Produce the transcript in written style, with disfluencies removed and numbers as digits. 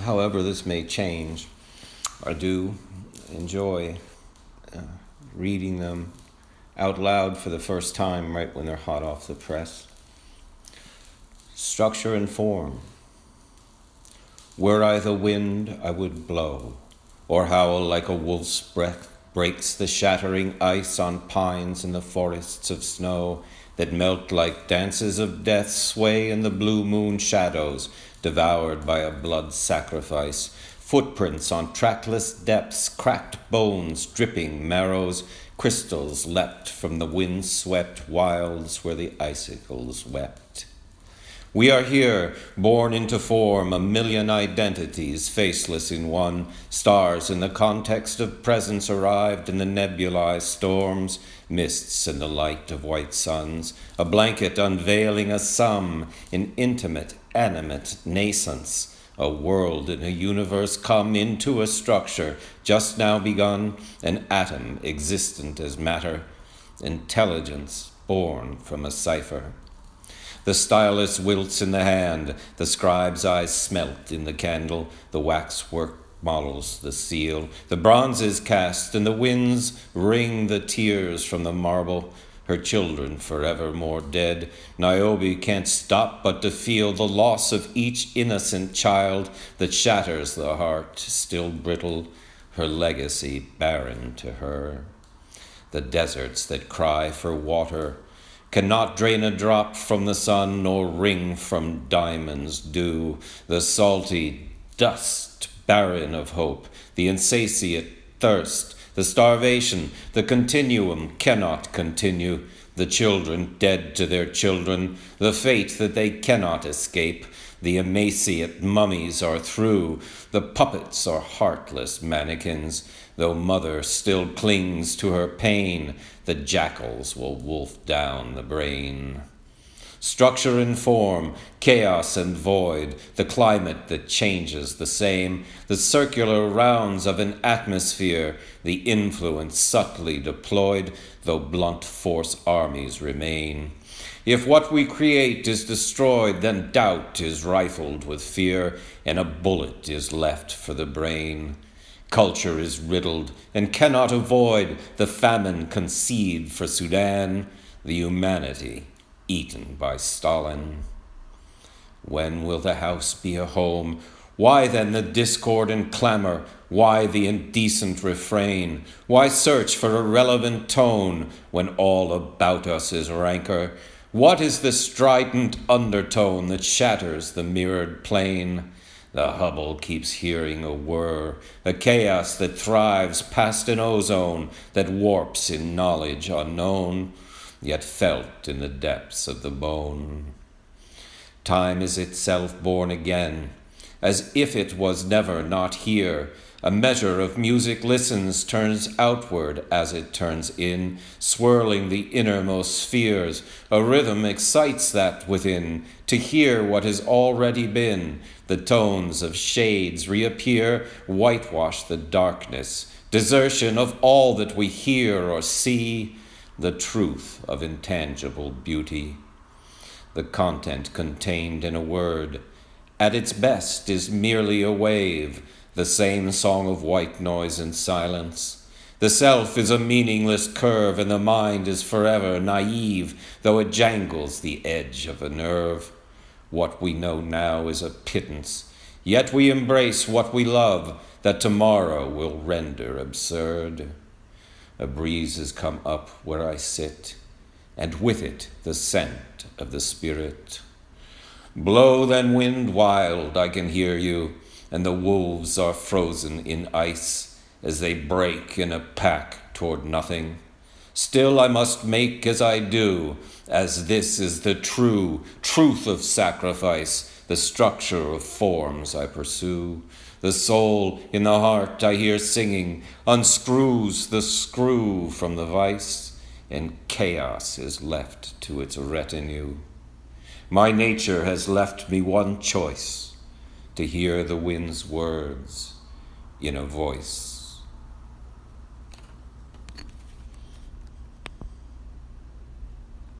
however this may change, I do enjoy reading them out loud for the first time right when they're hot off the press. Structure and form. Were I the wind, I would blow, or howl like a wolf's breath breaks the shattering ice on pines in the forests of snow that melt like dances of death, sway in the blue moon shadows, devoured by a blood sacrifice. Footprints on trackless depths, cracked bones, dripping marrows, crystals leapt from the windswept wilds where the icicles wept. We are here, born into form, a million identities, faceless in one, stars in the context of presence arrived in the nebulae, storms, mists in the light of white suns, a blanket unveiling a sum in intimate, animate nascence, a world in a universe come into a structure, just now begun, an atom existent as matter, intelligence born from a cipher. The stylus wilts in the hand, the scribe's eyes smelt in the candle, the waxwork models the seal, the bronze is cast, and the winds wring the tears from the marble, her children forevermore dead. Niobe can't stop but to feel the loss of each innocent child that shatters the heart, still brittle, her legacy barren to her. The deserts that cry for water cannot drain a drop from the sun nor wring from diamonds dew. The salty dust barren of hope, the insatiate thirst, the starvation, the continuum cannot continue. The children dead to their children, the fate that they cannot escape. The emaciate mummies are through, the puppets are heartless mannequins. Though mother still clings to her pain, the jackals will wolf down the brain. Structure and form, chaos and void, the climate that changes the same, the circular rounds of an atmosphere, the influence subtly deployed, though blunt force armies remain. If what we create is destroyed, then doubt is rifled with fear, and a bullet is left for the brain. Culture is riddled and cannot avoid the famine conceived for Sudan, the humanity eaten by Stalin. When will the house be a home? Why then the discord and clamor? Why the indecent refrain? Why search for a relevant tone when all about us is rancor? What is the strident undertone that shatters the mirrored plane? The Hubble keeps hearing a whir, a chaos that thrives past an ozone that warps in knowledge unknown, yet felt in the depths of the bone. Time is itself born again, as if it was never not here. A measure of music listens, turns outward as it turns in, swirling the innermost spheres. A rhythm excites that within, to hear what has already been. The tones of shades reappear, whitewash the darkness, desertion of all that we hear or see, the truth of intangible beauty. The content contained in a word, at its best, is merely a wave, the same song of white noise and silence. The self is a meaningless curve, and the mind is forever naive, though it jangles the edge of a nerve. What we know now is a pittance, yet we embrace what we love, that tomorrow will render absurd. A breeze has come up where I sit, and with it the scent of the spirit. Blow then, wind wild, I can hear you, and the wolves are frozen in ice as they break in a pack toward nothing. Still I must make as I do, as this is the true truth of sacrifice, the structure of forms I pursue. The soul in the heart I hear singing unscrews the screw from the vice, and chaos is left to its retinue. My nature has left me one choice, to hear the wind's words in a voice